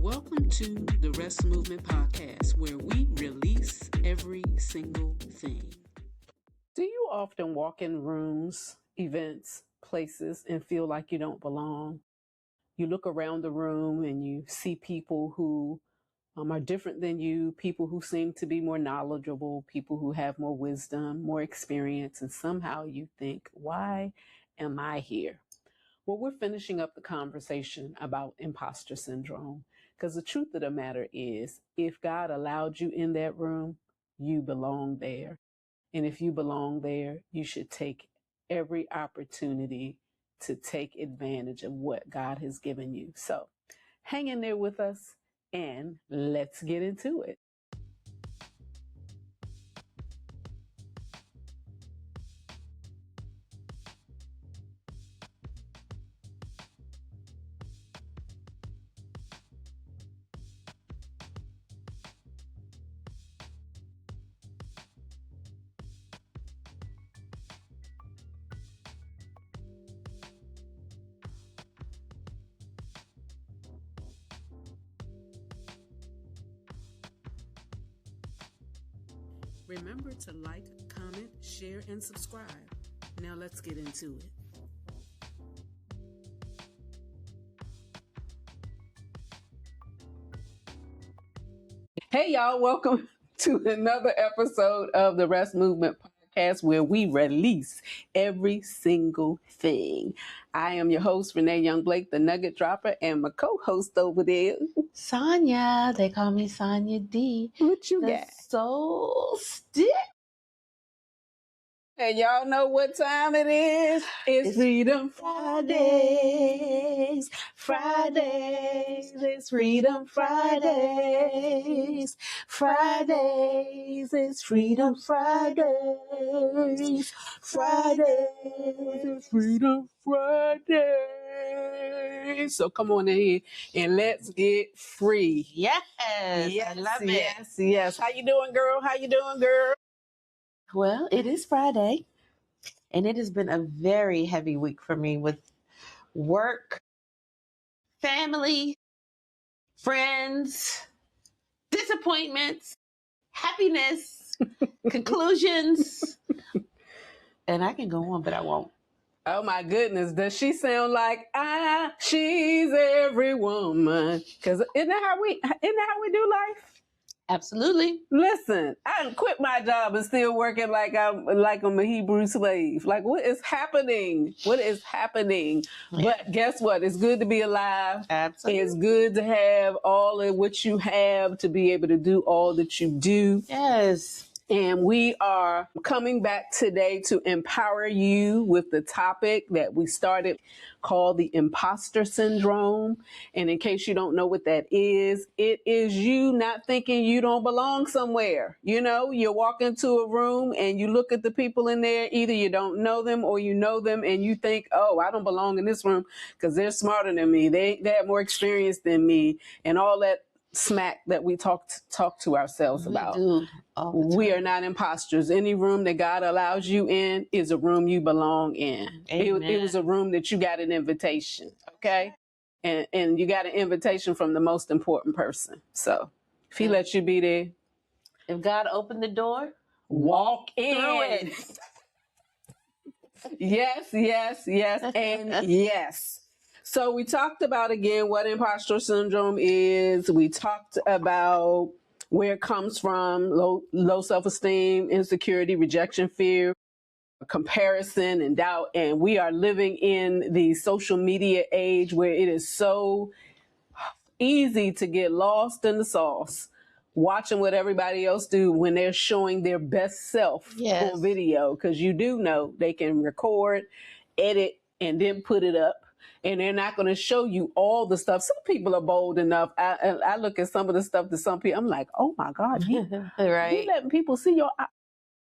Welcome to the Rest Movement Podcast, where we release every single thing. Do you often walk in rooms, events, places, and feel like you don't belong? You look around the room and you see people who are different than you, people who seem to be more knowledgeable, people who have more wisdom, more experience, and somehow you think, why am I here? Well, we're finishing up the conversation about imposter syndrome, because the truth of the matter is, if God allowed you in that room, you belong there. And if you belong there, you should take every opportunity to take advantage of what God has given you. So hang in there with us and let's get into it. Remember to like, comment, share, and subscribe. Now let's get into it. Hey y'all, welcome to another episode of the Rest Movement Podcast, where we release every single thing. I am your host, Renee Young Blake, the Nugget Dropper, and my co-host over there, Sonja. They call me Sonja D. What you the got? Soul Stick. And y'all know what time it is. It's Freedom Fridays. Fridays. It's Freedom Fridays. Fridays. It's Freedom Fridays. Fridays. It's Freedom Fridays. So come on in here and let's get free. Yes, I love it. Yes. How you doing, girl? Well, it is Friday, and it has been a very heavy week for me with work, family, friends, disappointments, happiness, conclusions. And I can go on, but I won't. Oh my goodness, does she sound like she's every woman? Because isn't that how we do life? Absolutely. Listen, I done quit my job and still working like I'm a Hebrew slave. Like, what is happening? Yeah. But guess what? It's good to be alive. Absolutely. It's good to have all of what you have to be able to do all that you do. Yes. And we are coming back today to empower you with the topic that we started called the imposter syndrome. And in case you don't know what that is, it is you not thinking you don't belong somewhere. You know, you walk into a room and you look at the people in there, either you don't know them or you know them and you think, oh, I don't belong in this room because they're smarter than me. They have more experience than me, and all that smack that we talk to ourselves about. We are not imposters. Any room that God allows you in is a room you belong in. It was a room that you got an invitation, okay? And you got an invitation from the most important person. So if he lets you be there. If God opened the door, walk in. Yes, and yes. So we talked about, again, what imposter syndrome is. We talked about where it comes from, low self-esteem, insecurity, rejection, fear, comparison, and doubt. And we are living in the social media age where it is so easy to get lost in the sauce, watching what everybody else do when they're showing their best self on video. Because you do know they can record, edit, and then put it up. And they're not going to show you all the stuff. Some people are bold enough. I look at some of the stuff that some people, I'm like, oh my God, you letting people see your.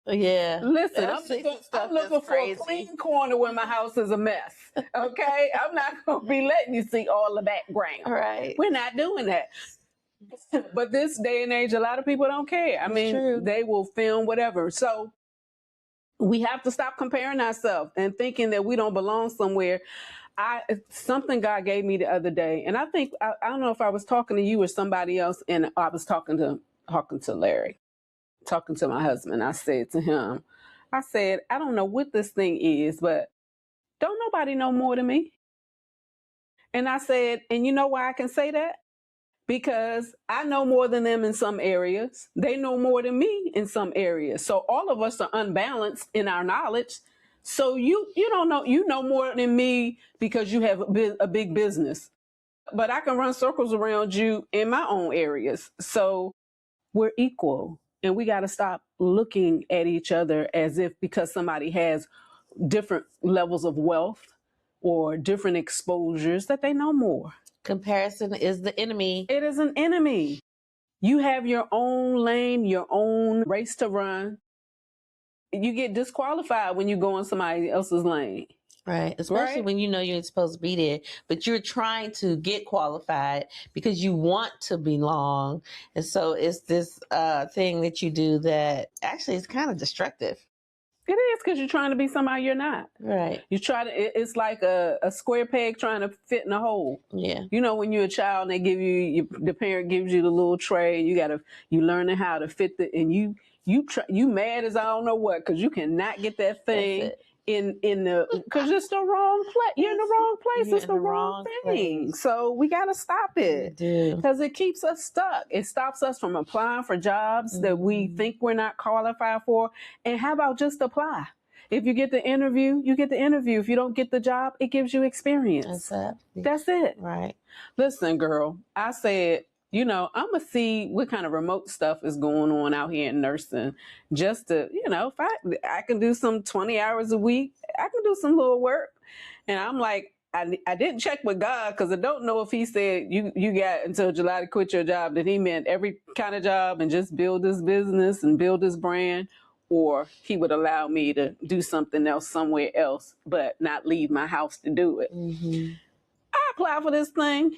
Yeah. Listen, I'm looking for a clean corner when my house is a mess. Okay, I'm not going to be letting you see all the background. Right. We're not doing that. But this day and age, a lot of people don't care. I mean, true. They will film whatever. So we have to stop comparing ourselves and thinking that we don't belong somewhere. Something God gave me the other day, and I think I don't know if I was talking to you or somebody else, and I was talking to Larry, talking to my husband. I said to him, I said, I don't know what this thing is, but don't nobody know more than me. And I said, and you know why I can say that? Because I know more than them in some areas. They know more than me in some areas. So all of us are unbalanced in our knowledge. So you don't know, you know more than me because you have a big business. But I can run circles around you in my own areas. So we're equal. And we got to stop looking at each other as if because somebody has different levels of wealth or different exposures that they know more. Comparison is the enemy. It is an enemy. You have your own lane, your own race to run. You get disqualified when you go in somebody else's lane. Right. Especially when you know you're supposed to be there, but you're trying to get qualified because you want to belong. And so it's this thing that you do that actually is kind of destructive. It is because you're trying to be somebody you're not. Right. You try to. It's like a square peg trying to fit in a hole. Yeah. You know, when you're a child and they give you, the parent gives you the little tray. You learning how to fit and you mad as I don't know what because you cannot get that thing in the because it's the wrong place. You're in the wrong place. It's the wrong thing. Place. So we got to stop it because it keeps us stuck. It stops us from applying for jobs that we think we're not qualified for. And how about just apply? If you get the interview, you get the interview. If you don't get the job, it gives you experience. That's it. Right. Listen, girl, I said, I'm going to see what kind of remote stuff is going on out here in nursing. Just to, if I can do some 20 hours a week, I can do some little work. And I'm like, I didn't check with God because I don't know if he said you got until July to quit your job, that he meant every kind of job and just build this business and build this brand, or he would allow me to do something else somewhere else, but not leave my house to do it. Mm-hmm. I applied for this thing.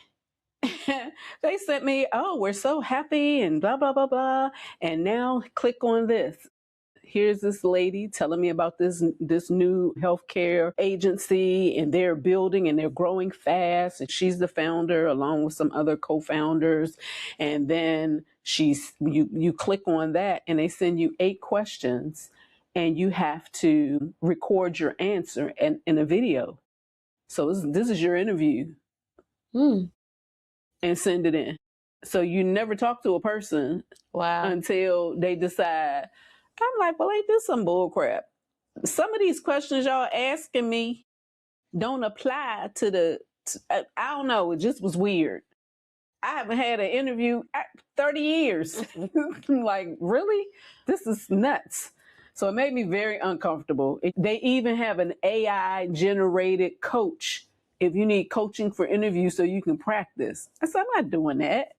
They sent me, oh, we're so happy and blah, blah, blah, blah. And now click on this. Here's this lady telling me about this new healthcare agency, and they're building and they're growing fast. And she's the founder along with some other co-founders. And then you click on that and they send you 8 questions and you have to record your answer in a video. So this is your interview. And send it in. So you never talk to a person until they decide. I'm like, well, ain't this some bull crap? Some of these questions y'all asking me don't apply to I don't know. It just was weird. I haven't had an interview 30 years. Like, really? This is nuts. So it made me very uncomfortable. They even have an AI generated coach if you need coaching for interviews so you can practice. I said, I'm not doing that.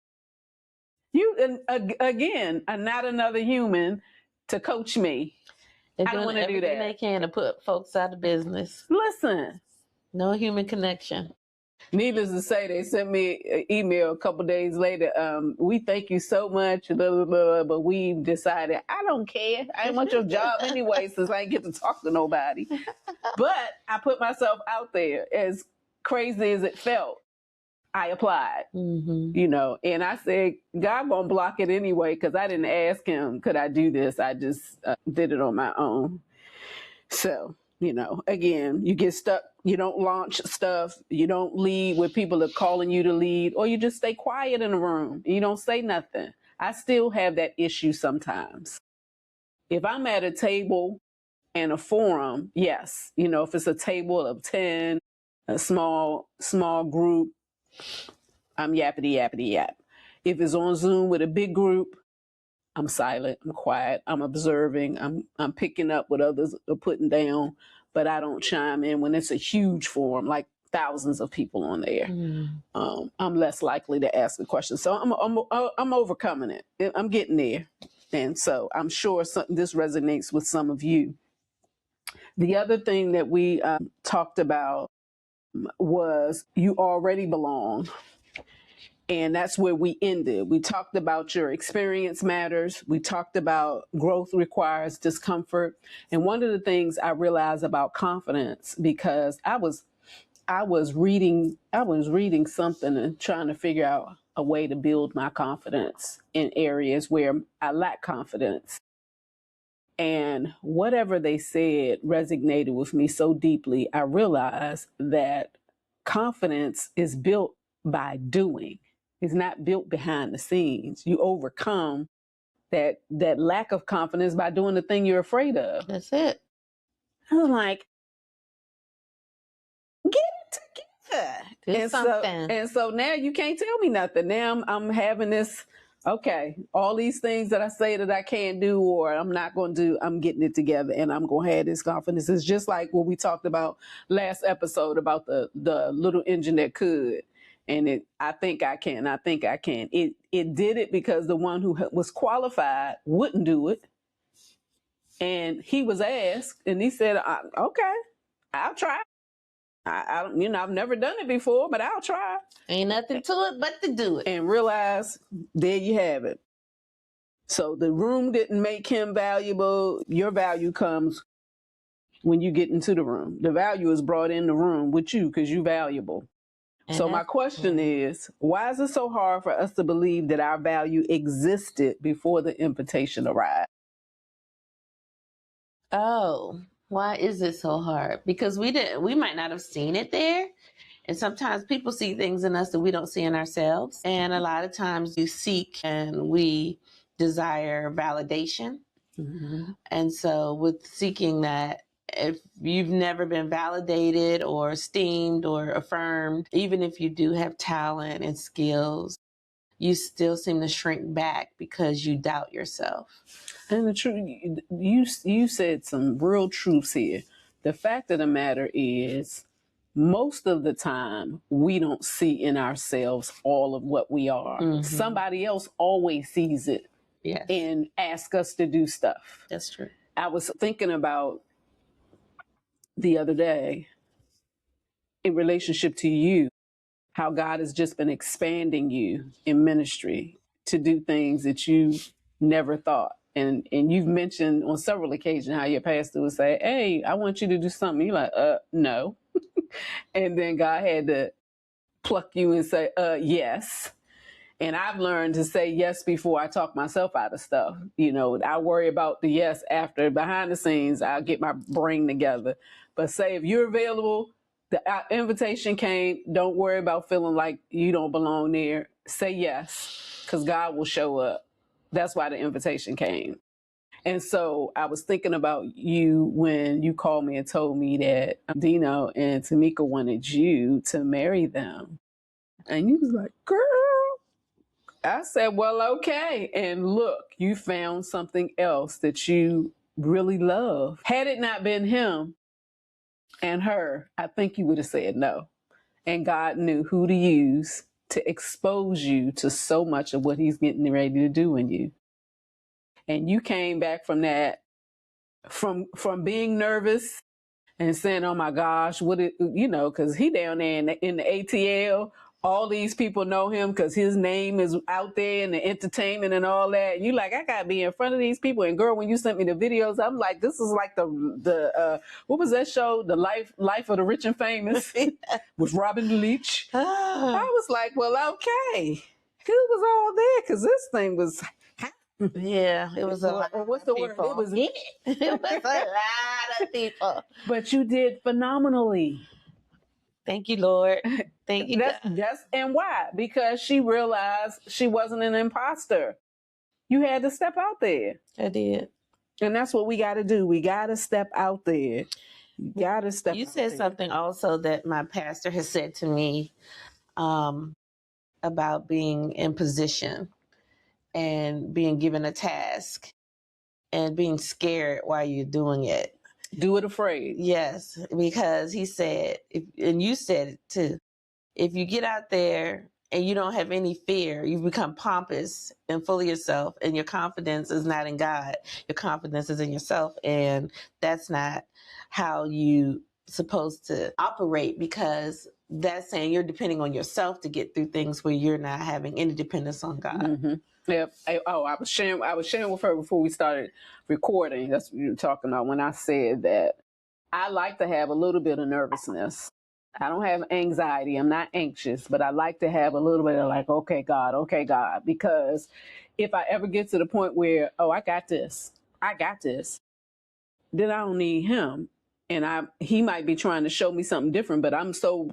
You, again, are not another human to coach me. I don't want to do that. They can to put folks out of business. Listen. No human connection. Needless to say, they sent me an email a couple days later. We thank you so much, blah, blah, blah, but we decided, I don't care. I ain't want your job anyway since I ain't get to talk to nobody. But I put myself out there. As crazy as it felt, I applied, and I said, God won't block it anyway because I didn't ask him, could I do this? I just did it on my own. So, again, you get stuck. You don't launch stuff. You don't lead where people are calling you to lead, or you just stay quiet in the room. You don't say nothing. I still have that issue sometimes. If I'm at a table and a forum, yes, if it's a table of 10, a small group, I'm yappity yap. If it's on Zoom with a big group, I'm silent, I'm quiet, I'm observing, I'm picking up what others are putting down, but I don't chime in when it's a huge forum, like thousands of people on there. I'm less likely to ask a question. So I'm overcoming it. I'm getting there. And so I'm sure this resonates with some of you. The other thing that we talked about was you already belong. And that's where we ended. We talked about your experience matters. We talked about growth requires discomfort. And one of the things I realized about confidence, because I was I was reading something and trying to figure out a way to build my confidence in areas where I lack confidence. And whatever they said resonated with me so deeply. I realized that confidence is built by doing. It's not built behind the scenes. You overcome that lack of confidence by doing the thing you're afraid of. That's it. I was like, get it together. Do something. And so now you can't tell me nothing. Now I'm having this, okay, all these things that I say that I can't do or I'm not going to do, I'm getting it together and I'm going to have this confidence. It's just like what we talked about last episode about the little engine that could. And I think I can. It did it because the one who was qualified wouldn't do it. And he was asked and he said, okay, I'll try. I've never done it before, but I'll try. Ain't nothing to it but to do it. And realize, there you have it. So the room didn't make him valuable. Your value comes when you get into the room. The value is brought in the room with you because you're valuable. And so my question is, why is it so hard for us to believe that our value existed before the invitation arrived? Oh, why is it so hard? Because we might not have seen it there. And sometimes people see things in us that we don't see in ourselves. And a lot of times you seek and we desire validation. Mm-hmm. And so with seeking that, if you've never been validated or esteemed or affirmed, even if you do have talent and skills, you still seem to shrink back because you doubt yourself. And the truth, you said some real truths here. The fact of the matter is, most of the time, we don't see in ourselves all of what we are. Mm-hmm. Somebody else always sees it. Yes. And asks us to do stuff. That's true. I was thinking about the other day, in relationship to you, how God has just been expanding you in ministry to do things that you never thought. And you've mentioned on several occasions how your pastor would say, hey, I want you to do something. You're like, no. And then God had to pluck you and say, yes. And I've learned to say yes before I talk myself out of stuff. I worry about the yes after. Behind the scenes, I'll get my brain together. But say if you're available, the invitation came, don't worry about feeling like you don't belong there. Say yes, because God will show up. That's why the invitation came. And so I was thinking about you when you called me and told me that Dino and Tamika wanted you to marry them. And you was like, girl. I said, well, okay. And look, you found something else that you really love. Had it not been him and her, I think you would have said no. And God knew who to use to expose you to so much of what he's getting ready to do in you. And you came back from that, from being nervous and saying, oh my gosh, because he down there in the ATL. All these people know him because his name is out there in the entertainment and all that. And you like, I gotta be in front of these people. And girl, when you sent me the videos, I'm like, this is like the what was that show? The Life of the Rich and Famous with Robin Leach. I was like, well, okay, it was all there because this thing was. Yeah, it was a lot. What's the word? It was it was a lot of people. But you did phenomenally. Thank you, Lord. Thank you. And why? Because she realized she wasn't an imposter. You had to step out there. I did. And that's what we got to do. We got to step out there. You said something also that my pastor has said to me about being in position and being given a task and being scared while you're doing it. Do it afraid. Yes, because he said, and you said it too, if you get out there and you don't have any fear, you become pompous and full of yourself, and your confidence is not in God. Your confidence is in yourself, and that's not how you supposed to operate, because that's saying you're depending on yourself to get through things where you're not having any dependence on God. Mm-hmm. Yep. I was sharing with her before we started recording. That's what you were talking about when I said that I like to have a little bit of nervousness. I don't have anxiety. I'm not anxious, but I like to have a little bit of like, okay, God, because if I ever get to the point where, oh, I got this, then I don't need him. And he might be trying to show me something different, but I'm so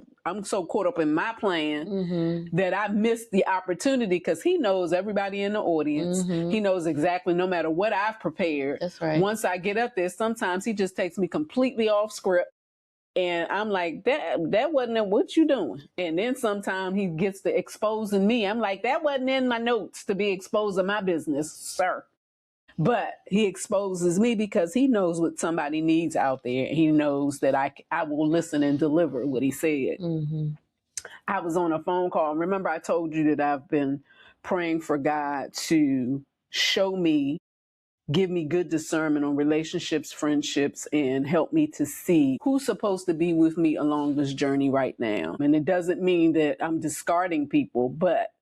caught up in my plan that I missed the opportunity because he knows everybody in the audience. He knows exactly no matter what I've prepared. That's right. Once I get up there, sometimes he just takes me completely off script. And I'm like, that wasn't what you doing. And then sometimes he gets to exposing me. I'm like, that wasn't in my notes to be exposing my business, sir. But he exposes me because he knows what somebody needs out there. He knows that I will listen and deliver what he said. I was on a phone call. Remember, I told you that I've been praying for God to show me, give me good discernment on relationships, friendships, and help me to see who's supposed to be with me along this journey right now. And it doesn't mean that I'm discarding people, but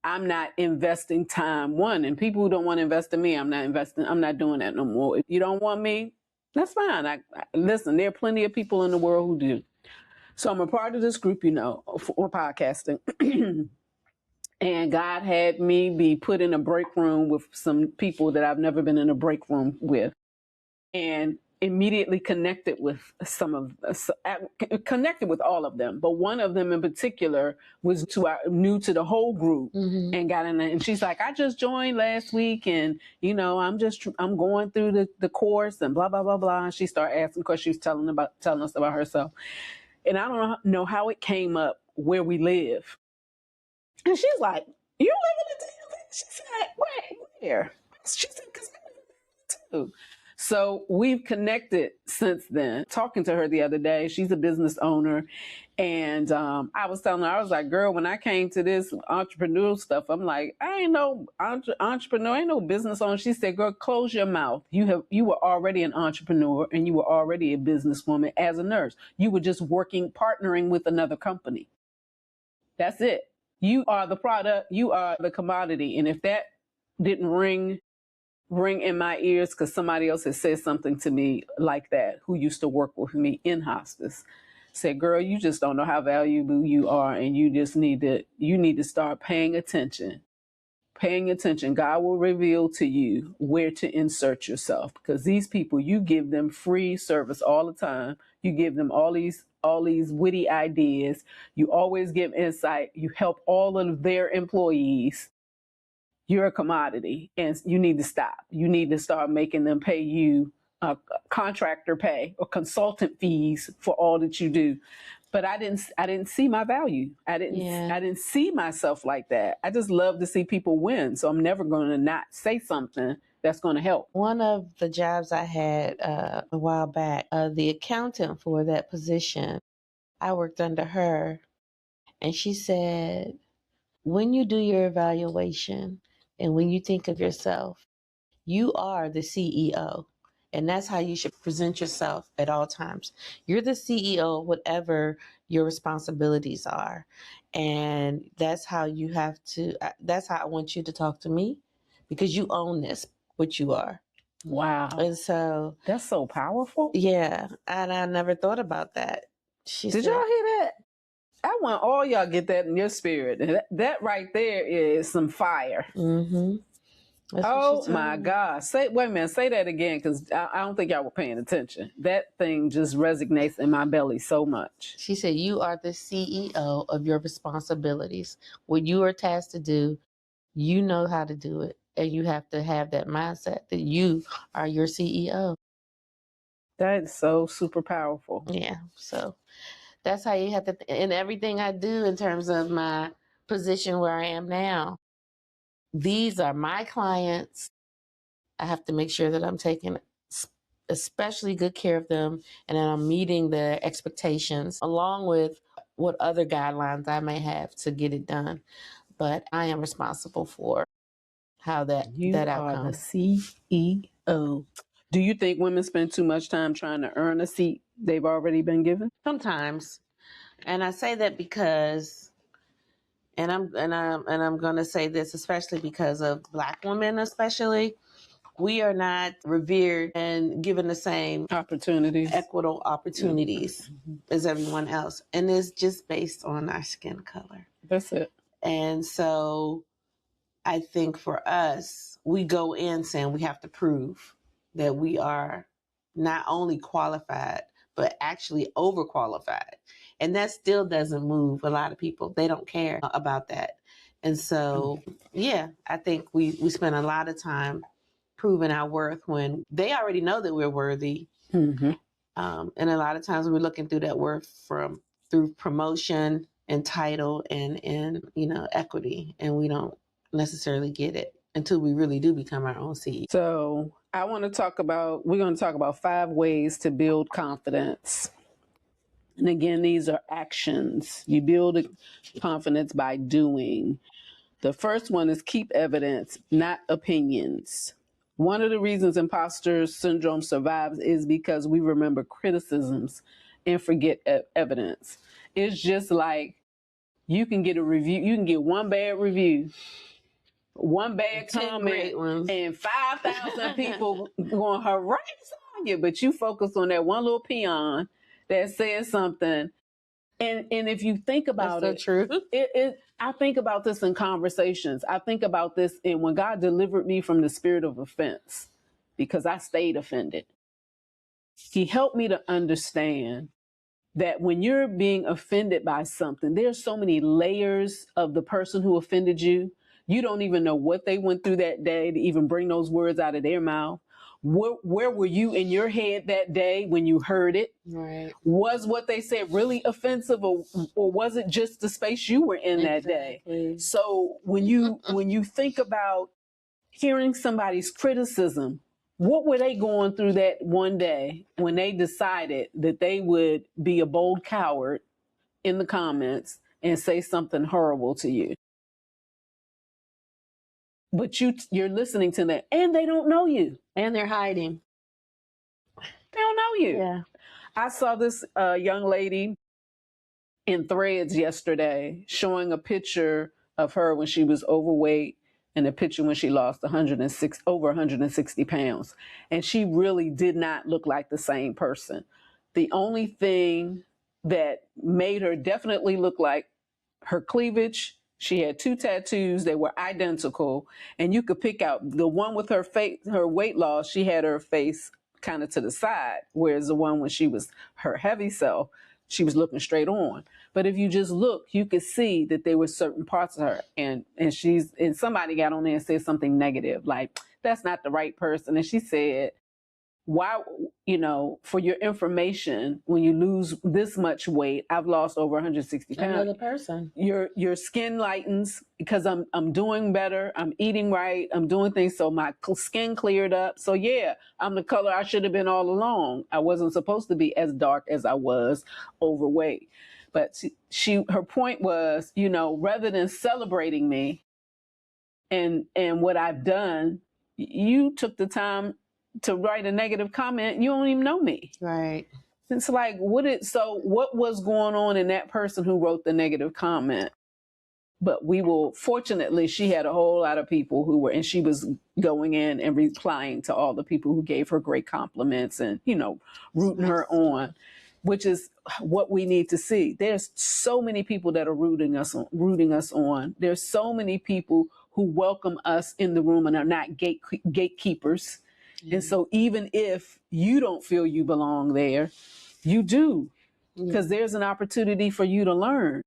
I'm not investing time. And people who don't want to invest in me, I'm not doing that no more. If you don't want me, that's fine. Listen, there are plenty of people in the world who do. So I'm a part of this group, for podcasting. And God had me be put in a break room with some people that I've never been in a break room with, and immediately connected with connected with all of them. But one of them in particular was new to the whole group and got in there. And she's like, I just joined last week, and I'm going through the course and blah blah blah blah. And she started asking because she was telling us about herself. And I don't know how it came up where we live. And she's like, you live in a damn thing? She said, where? She said, because I live in too. So we've connected since then. Talking to her the other day, she's a business owner. And I was telling her, I was like, girl, when I came to this entrepreneurial stuff, I'm like, I ain't no entrepreneur, I ain't no business owner. She said, girl, close your mouth. You were already an entrepreneur and you were already a businesswoman as a nurse. You were just partnering with another company. That's it. You are the product, you are the commodity. And if that didn't ring in my ears because somebody else has said something to me like that, who used to work with me in hospice, said, girl, you just don't know how valuable you are, and you need to start paying attention. God will reveal to you where to insert yourself, because these people, you give them free service all the time. You give them all these witty ideas. You always give insight. You help all of their employees. You're a commodity, and you need to stop. You need to start making them pay you contractor pay or consultant fees for all that you do. But I didn't see my value. I didn't see myself like that. I just love to see people win. So I'm never going to not say something that's going to help. One of the jobs I had a while back, the accountant for that position, I worked under her, and she said, when you do your evaluation and when you think of yourself, you are the CEO. And that's how you should present yourself at all times. You're the CEO of whatever your responsibilities are. And that's how that's how I want you to talk to me, because you own this, what you are. Wow. And so that's so powerful. Yeah. And I never thought about that. Did y'all hear that? I want all y'all get that in your spirit. That right there is some fire. Oh my God. Wait a minute, say that again, because I don't think y'all were paying attention. That thing just resonates in my belly so much. She said, you are the CEO of your responsibilities. What you are tasked to do, you know how to do it. And you have to have that mindset that you are your CEO. That is so super powerful. Yeah. So that's how you have to, in everything I do in terms of my position where I am now, these are my clients. I have to make sure that I'm taking especially good care of them, and that I'm meeting their expectations along with what other guidelines I may have to get it done. But I am responsible for how that outcome. You are the CEO. Do you think women spend too much time trying to earn a seat they've already been given? Sometimes. And I say that because, and I'm going to say this especially because of Black women, especially. We are not revered and given the same opportunities, equitable opportunities as everyone else. And it's just based on our skin color. That's it. And so I think for us, we go in saying we have to prove that we are not only qualified, but actually overqualified. And that still doesn't move a lot of people. They don't care about that. And so, yeah, I think we spend a lot of time proving our worth when they already know that we're worthy. Mm-hmm. And a lot of times we're looking through that worth through promotion and title and equity, and we don't necessarily get it until we really do become our own CEO. So we're going to talk about 5 ways to build confidence. And again, these are actions. You build confidence by doing. The first one is keep evidence, not opinions. One of the reasons imposter syndrome survives is because we remember criticisms and forget evidence. It's just like you can get a review, you can get one bad review, one bad comment, and 5,000 people going harass on you, but you focus on that one little peon that says something. And if you think about That's so true. I think about this in conversations. I think about this in when God delivered me from the spirit of offense, because I stayed offended. He helped me to understand that when you're being offended by something, there's so many layers of the person who offended you. You don't even know what they went through that day to even bring those words out of their mouth. Where were you in your head that day when you heard it? Right. Was what they said really offensive, or was it just the space you were in that day? So when you think about hearing somebody's criticism, what were they going through that one day when they decided that they would be a bold coward in the comments and say something horrible to you? But you're listening to them, and they don't know you, and they're hiding. They don't know you. Yeah. I saw this young lady in Threads yesterday showing a picture of her when she was overweight and a picture when she lost over 160 pounds. And she really did not look like the same person. The only thing that made her definitely look like her cleavage, she had 2 tattoos. They were identical. And you could pick out the one with her face, her weight loss, she had her face kind of to the side, whereas the one when she was her heavy self, she was looking straight on. But if you just look, you could see that there were certain parts of her, and somebody got on there and said something negative, like, that's not the right person. And she said, why, for your information, when you lose this much weight, I've lost over 160 pounds. Another person. Your skin lightens because I'm doing better. I'm eating right. I'm doing things. So my skin cleared up. So yeah, I'm the color I should have been all along. I wasn't supposed to be as dark as I was, overweight. But her point was, rather than celebrating me and what I've done, you took the time to write a negative comment. You don't even know me. Right. It's like, what was going on in that person who wrote the negative comment? But fortunately, she had a whole lot of people and she was going in and replying to all the people who gave her great compliments and, rooting her on, which is what we need to see. There's so many people that are rooting us on. There's so many people who welcome us in the room and are not gatekeepers. Mm-hmm. And so even if you don't feel you belong there, you do, because there's an opportunity for you to learn.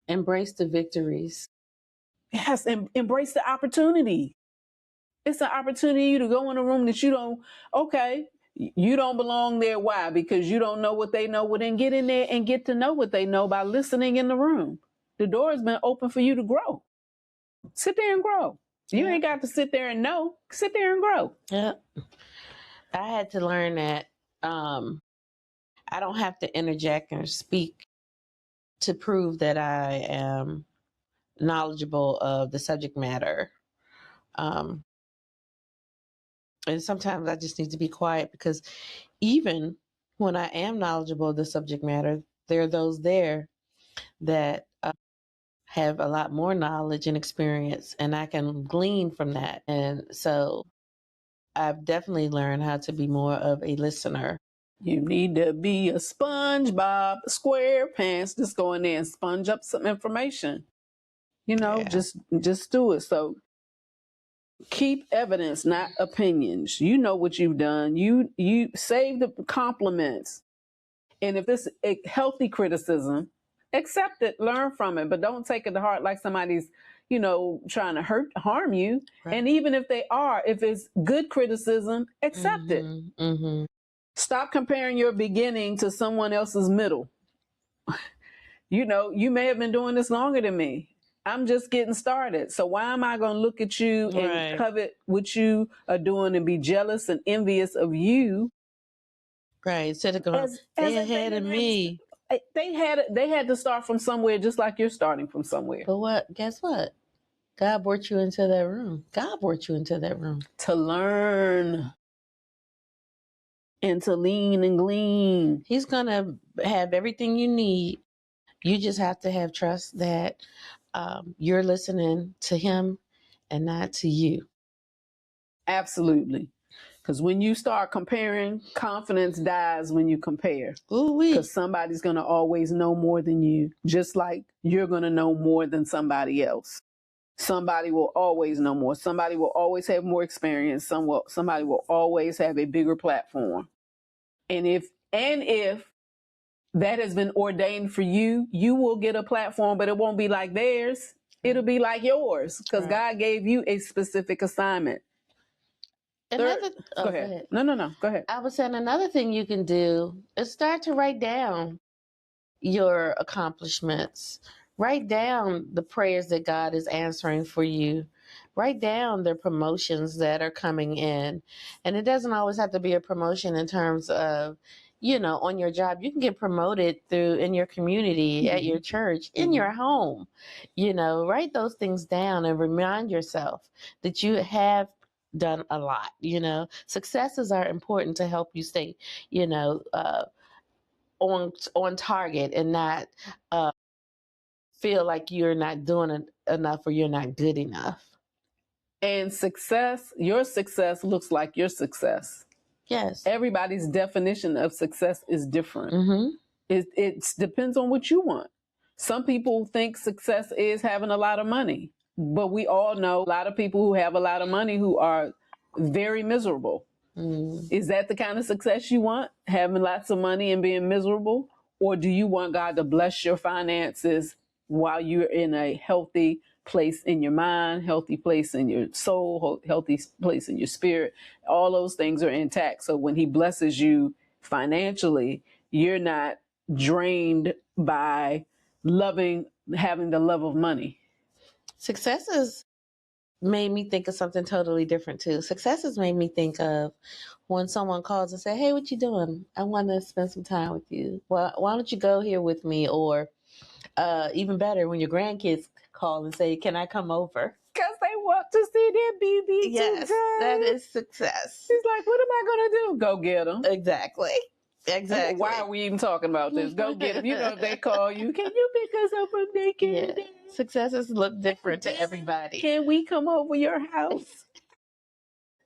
Embrace the victories. Yes, embrace the opportunity. It's an opportunity to go in a room that you don't belong there. Why? Because you don't know what they know. Well, then get in there and get to know what they know by listening in the room. The door has been open for you to grow. Sit there and grow. You ain't got to sit there and know. Sit there and grow. Yeah. I had to learn that I don't have to interject or speak to prove that I am knowledgeable of the subject matter. And sometimes I just need to be quiet, because even when I am knowledgeable of the subject matter, there are those there that have a lot more knowledge and experience, and I can glean from that. And so I've definitely learned how to be more of a listener. You need to be a SpongeBob SquarePants. Just go in there and sponge up some information. Just do it. So keep evidence, not opinions. You know what you've done. You save the compliments. And if this is healthy criticism, accept it, learn from it, but don't take it to heart like somebody's, trying to harm you. Right. And even if they are, if it's good criticism, accept it. Mm-hmm. Stop comparing your beginning to someone else's middle. You may have been doing this longer than me. I'm just getting started. So why am I going to look at you and covet what you are doing and be jealous and envious of you? Right. Instead of going, they ahead of me. They had to start from somewhere, just like you're starting from somewhere. But guess what? God brought you into that room. God brought you into that room. To learn and to lean and glean. He's going to have everything you need. You just have to have trust that you're listening to him and not to you. Absolutely. Because when you start comparing, confidence dies when you compare. Because somebody's going to always know more than you, just like you're going to know more than somebody else. Somebody will always know more. Somebody will always have more experience. Somebody will always have a bigger platform. And if that has been ordained for you, you will get a platform, but it won't be like theirs. It'll be like yours because God gave you a specific assignment. Go ahead. No. Go ahead. I was saying another thing you can do is start to write down your accomplishments. Write down the prayers that God is answering for you. Write down the promotions that are coming in. And it doesn't always have to be a promotion in terms of, on your job. You can get promoted in your community, at your church, in your home. Write those things down and remind yourself that you have done a lot. Successes are important to help you stay, on target and not feel like you're not doing enough or you're not good enough. And your success looks like your success. Yes. Everybody's definition of success is different. Mm-hmm. It depends on what you want. Some people think success is having a lot of money, but we all know a lot of people who have a lot of money who are very miserable. Is that the kind of success you want? Having lots of money and being miserable? Or do you want God to bless your finances while you're in a healthy place in your mind, healthy place in your soul, healthy place in your spirit? All those things are intact. So when he blesses you financially, you're not drained by having the love of money. Successes made me think of something totally different too. Successes made me think of when someone calls and say, "Hey, what you doing? I want to spend some time with you. Well, why don't you go here with me?" Or even better, when your grandkids call and say, "Can I come over?" Because they want to see their baby Yes, today. that is success. She's like, what am I going to do? Go get them. Exactly. Why are we even talking about this? Go get them. If they call you, can you pick us up from daycare? Yeah. Successes look different to everybody. Can we come over your house?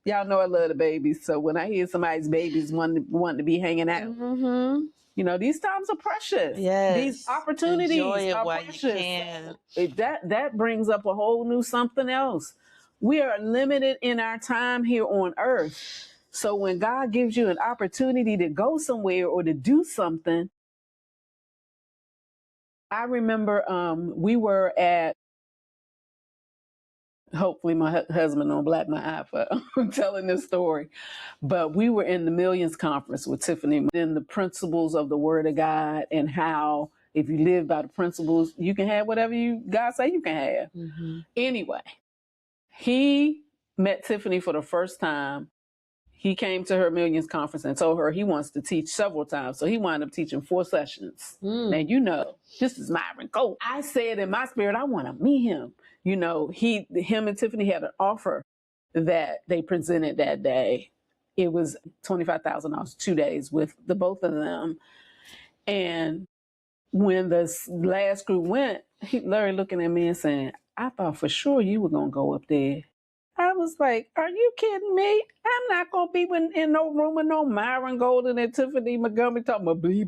Y'all know I love the babies. So when I hear somebody's babies wanting to be hanging out, these times are precious. Yes. These opportunities are precious. You can. That brings up a whole new something else. We are limited in our time here on earth. So when God gives you an opportunity to go somewhere or to do something, I remember we were at, hopefully my husband don't black my eye for telling this story, but we were in the Millions Conference with Tiffany in the principles of the Word of God and how if you live by the principles, you can have whatever God say you can have. Mm-hmm. Anyway, he met Tiffany for the first time. He came to her Millions Conference and told her he wants to teach several times. So he wound up teaching 4 sessions. Now, this is Myron Cole. I said in my spirit, I want to meet him. Him and Tiffany had an offer that they presented that day. It was $25,000, 2 days with the both of them. And when the last group went, Larry looking at me and saying, I thought for sure you were going to go up there. I was like, are you kidding me? I'm not going to be in no room with no Myron Golden and Tiffany Montgomery talking about blee.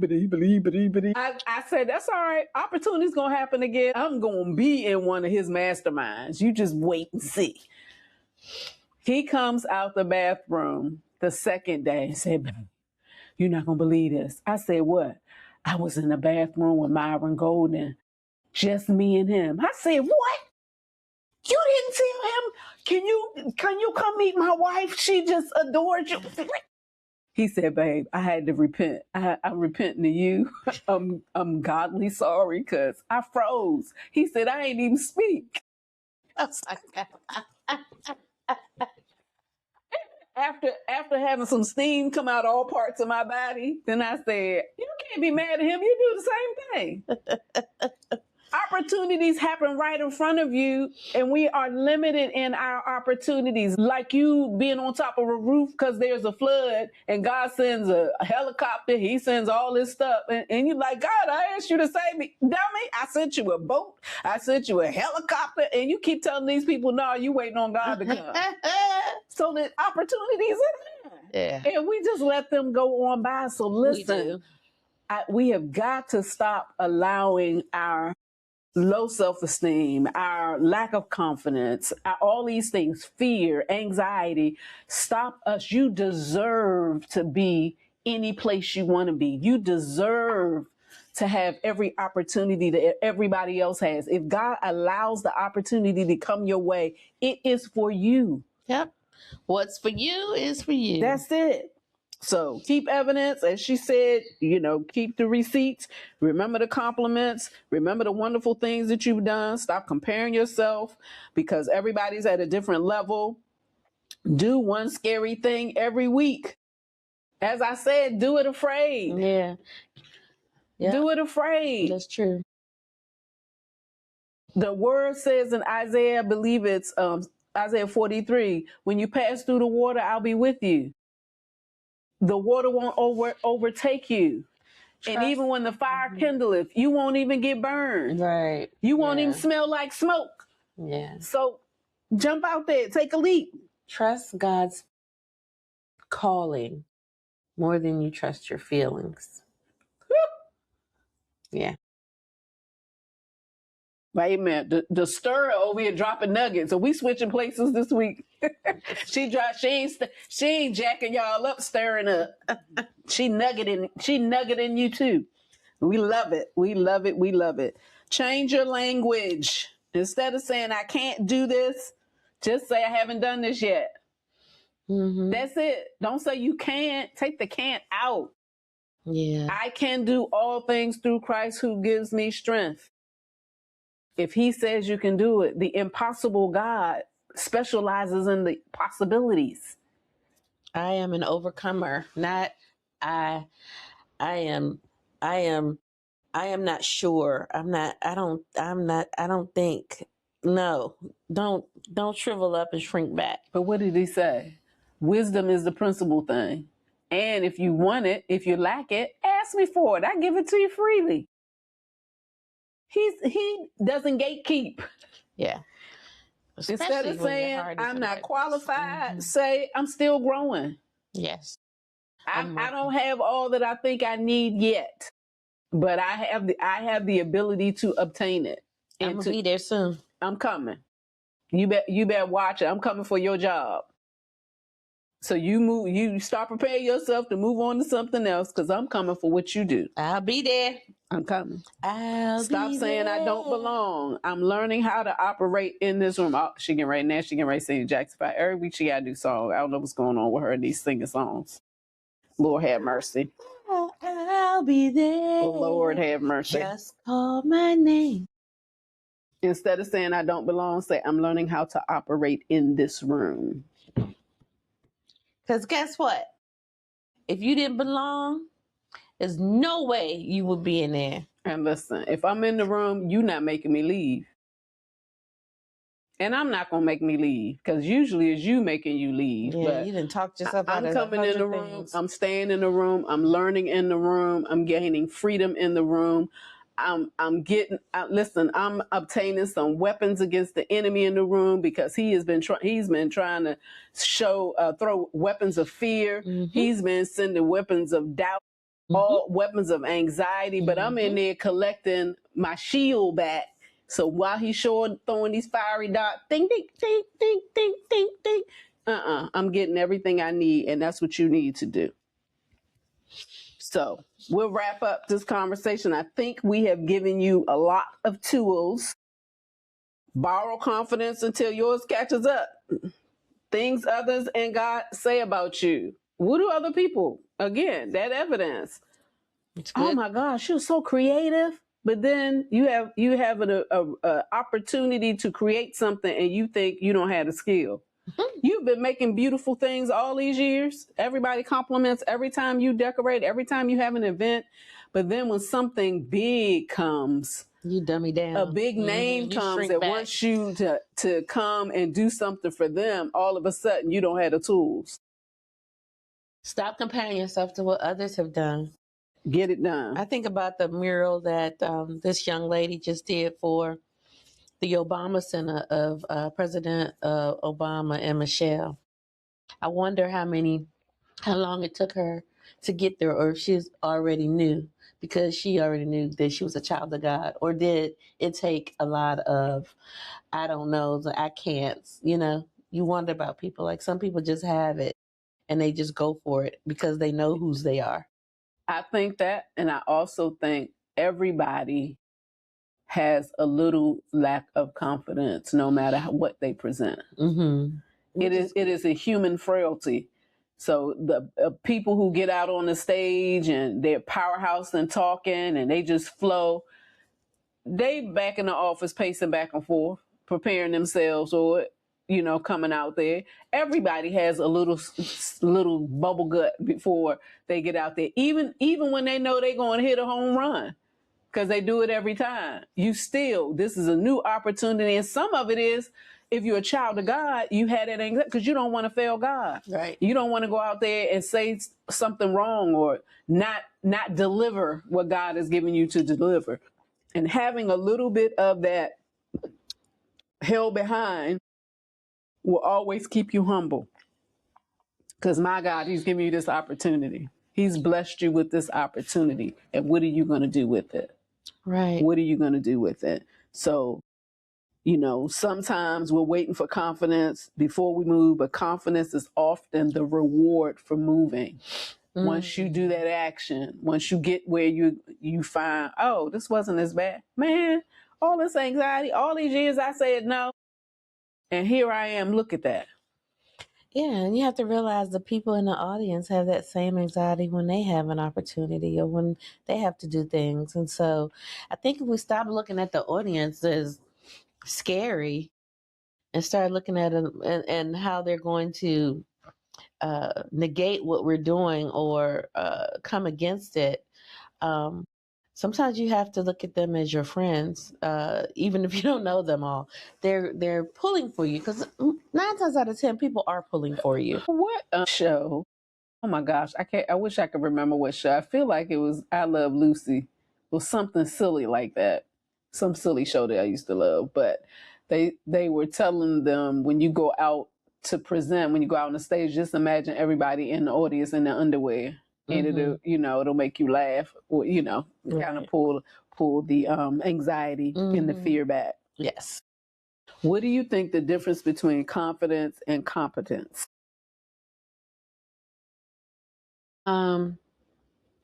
I said, that's all right. Opportunity's going to happen again. I'm going to be in one of his masterminds. You just wait and see. He comes out the bathroom the second day and said, you're not going to believe this. I said, what? I was in the bathroom with Myron Golden, just me and him. I said, what? You didn't tell him? Can you come meet my wife? She just adored you. He said, babe, I had to repent. I'm repenting to you. I'm godly sorry because I froze. He said, I ain't even speak. After having some steam come out all parts of my body, then I said, you can't be mad at him. You do the same thing. Opportunities happen right in front of you, and we are limited in our opportunities. Like you being on top of a roof because there's a flood, and God sends a helicopter. He sends all this stuff, and you're like, God, I asked you to save me. Dummy, I sent you a boat. I sent you a helicopter, and you keep telling these people, no, you waiting on God to come. So the opportunities are there. Yeah. And we just let them go on by. So listen, we have got to stop allowing our low self-esteem, our lack of confidence, all these things, fear, anxiety, stop us. You deserve to be any place you want to be. You deserve to have every opportunity that everybody else has. If God allows the opportunity to come your way, it is for you. Yep. What's for you is for you. That's it. So keep evidence, as she said, keep the receipts, remember the compliments, remember the wonderful things that you've done. Stop comparing yourself because everybody's at a different level. Do one scary thing every week. As I said, do it afraid. Yeah. Do it afraid. That's true. The word says in Isaiah, I believe it's Isaiah 43, when you pass through the water, I'll be with you. The water won't overtake you. Trust. And even when the fire kindleth, you won't even get burned. Right. You won't even smell like smoke. Yeah. So jump out there, take a leap. Trust God's calling more than you trust your feelings. Yeah. Wait a minute. The stir over here dropping nuggets. So we switching places this week. She ain't jacking y'all up, stirring up. She nuggeting you too. We love it. We love it. We love it. Change your language. Instead of saying I can't do this, just say I haven't done this yet. Mm-hmm. That's it. Don't say you can't. Take the can't out. Yeah. I can do all things through Christ who gives me strength. If he says you can do it, the impossible God specializes in the possibilities. I am an overcomer, not I am not sure. I don't think. No, don't shrivel up and shrink back. But what did he say? Wisdom is the principal thing. And if you want it, if you lack it, ask me for it. I give it to you freely. He doesn't gatekeep. Yeah. Instead of saying I'm not qualified, say I'm still growing. Yes. I don't have all that I think I need yet, but I have the ability to obtain it. I'm gonna be there soon. I'm coming. You better watch it. I'm coming for your job. So you start preparing yourself to move on to something else because I'm coming for what you do. I'll be there. I'm coming. Stop saying I don't belong. I'm learning how to operate in this room. Oh, she getting right now. She getting right singing Jackson 5. Every week she got to do songs. I don't know what's going on with her and these singing songs. Lord have mercy. I'll be there. Oh, Lord have mercy. Just call my name. Instead of saying I don't belong, say I'm learning how to operate in this room. Because guess what? If you didn't belong, there's no way you would be in there. And listen, if I'm in the room, you're not making me leave. And I'm not going to make me leave because usually it's you making you leave. Yeah, but you didn't talk yourself out of it. I'm coming in the room. I'm staying in the room. I'm learning in the room. I'm gaining freedom in the room. listen, I'm obtaining some weapons against the enemy in the room because he's been trying to throw weapons of fear. He's been sending weapons of doubt, all weapons of anxiety, but I'm in there collecting my shield back. So while he's throwing these fiery darts, ding, ding, ding, ding, ding, ding, ding, I'm getting everything I need, and that's what you need to do. So we'll wrap up this conversation. I think we have given you a lot of tools. Borrow confidence until yours catches up. Things others and God say about you. What do other people? Again, that evidence. Oh my gosh, you're so creative. But then you have an opportunity to create something and you think you don't have the skill. You've been making beautiful things all these years. Everybody compliments every time you decorate, every time you have an event. But then when something big comes, you dummy down. A big name comes that wants you to come and do something for them. All of a sudden, you don't have the tools. Stop comparing yourself to what others have done. Get it done. I think about the mural that this young lady just did for the Obama Center of President Obama and Michelle. I wonder how long it took her to get there, or if she's already knew, because she already knew that she was a child of God, or did it take a lot of, I don't know, the I can'ts, you wonder about people. Like some people just have it and they just go for it because they know whose they are. I think that, and I also think everybody has a little lack of confidence no matter what they present. It is a human frailty. So the people who get out on the stage and they're powerhouse and talking and they just flow, they back in the office pacing back and forth, preparing themselves or coming out there. Everybody has a little bubble gut before they get out there. Even when they know they're going to hit a home run, because they do it every time. This is a new opportunity. And some of it is, if you're a child of God, you had that anxiety because you don't want to fail God. Right. You don't want to go out there and say something wrong or not deliver what God has given you to deliver. And having a little bit of that held behind will always keep you humble. Because my God, he's giving you this opportunity. He's blessed you with this opportunity. And what are you going to do with it? Right. What are you going to do with it? So, sometimes we're waiting for confidence before we move, but confidence is often the reward for moving. Once you do that action, once you get where you find, oh, this wasn't as bad. Man, all this anxiety, all these years I said no. And here I am, look at that. Yeah, and you have to realize the people in the audience have that same anxiety when they have an opportunity or when they have to do things. And so I think if we stop looking at the audience as scary and start looking at them and how they're going to negate what we're doing or come against it, sometimes you have to look at them as your friends, even if you don't know them all. They're pulling for you because 9 times out of 10, people are pulling for you. What show? Oh my gosh, I wish I could remember what show. I feel like it was I Love Lucy, or something silly like that. Some silly show that I used to love. But they were telling them when you go out to present, when you go out on the stage, just imagine everybody in the audience in their underwear. And it'll make you laugh, or kind of pull the anxiety and the fear back. Yes. What do you think the difference between confidence and competence?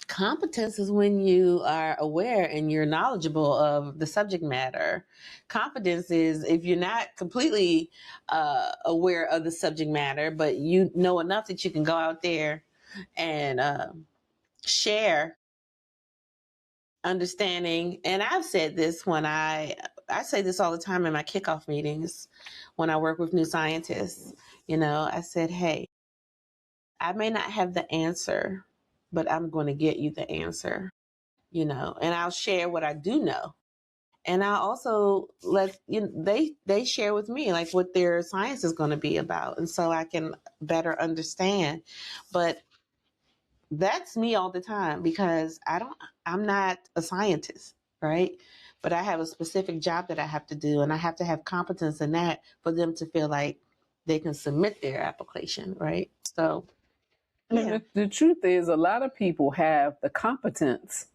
Competence is when you are aware and you're knowledgeable of the subject matter. Confidence is if you're not completely aware of the subject matter, but you know enough that you can go out there and share understanding. And I've said this when I say this all the time in my kickoff meetings when I work with new scientists. I said, hey, I may not have the answer, but I'm going to get you the answer, and I'll share what I do know. And I also they share with me like what their science is going to be about. And so I can better understand. But that's me all the time because I'm not a scientist. right? But I have a specific job that I have to do, and I have to have competence in that for them to feel like they can submit their application, right? So, And the truth is, a lot of people have the competence,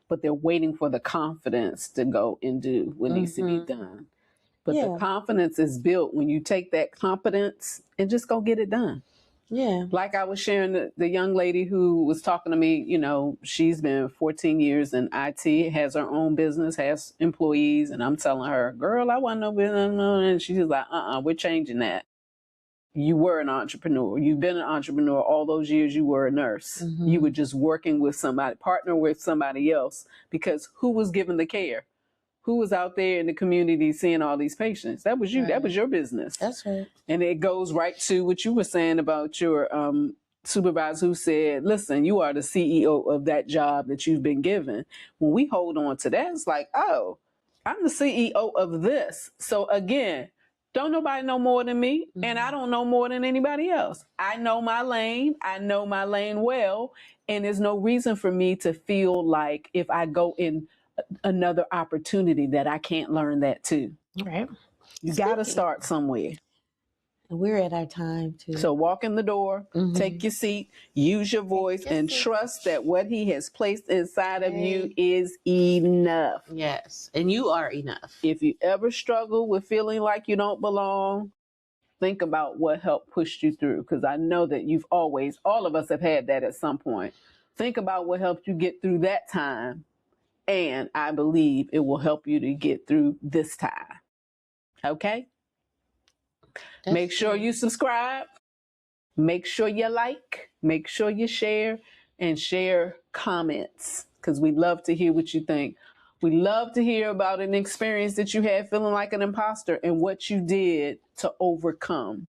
but they're waiting for the confidence to go and do what needs to be done. But the confidence is built when you take that competence and just go get it done. Yeah. Like I was sharing the young lady who was talking to me, you know, she's been 14 years in IT, has her own business, has employees. And I'm telling her, girl, I want no business. And she's like, we're changing that. You were an entrepreneur. You've been an entrepreneur all those years. You were a nurse. Mm-hmm. You were just working with somebody, partner with somebody else, because who was giving the care? Who was out there in the community seeing all these patients? That was you. Right. That was your business. That's right. And it goes right to what you were saying about your supervisor who said, listen, you are the CEO of that job that you've been given. When we hold on to that, it's like, oh, I'm the CEO of this. So again, don't nobody know more than me, and I don't know more than anybody else. I know my lane. I know my lane well, and there's no reason for me to feel like if I go in another opportunity that I can't learn that too. Right. You got to start somewhere. And we're at our time too. So walk in the door, take your seat, use your voice, and trust that what he has placed inside of you is enough. Yes. And you are enough. If you ever struggle with feeling like you don't belong, think about what helped push you through. Because I know that all of us have had that at some point. Think about what helped you get through that time. And I believe it will help you to get through this time. Okay? Make sure you subscribe. Make sure you like. Make sure you share. And share comments. Because we love to hear what you think. We love to hear about an experience that you had feeling like an imposter and what you did to overcome.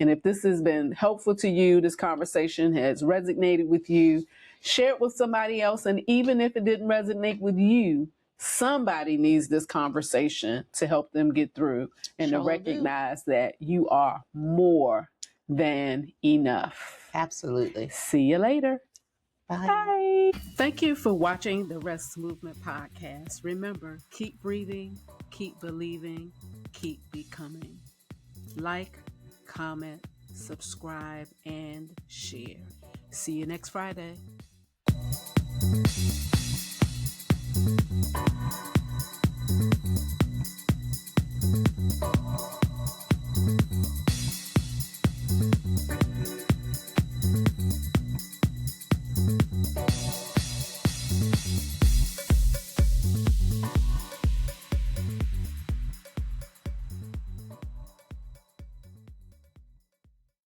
And if this has been helpful to you, this conversation has resonated with you, share it with somebody else. And even if it didn't resonate with you, somebody needs this conversation to help them get through and to recognize that you are more than enough. Absolutely. See you later. Bye. Bye. Thank you for watching the Rest Movement Podcast. Remember, keep breathing, keep believing, keep becoming. Like, comment, subscribe, and share. See you next Friday.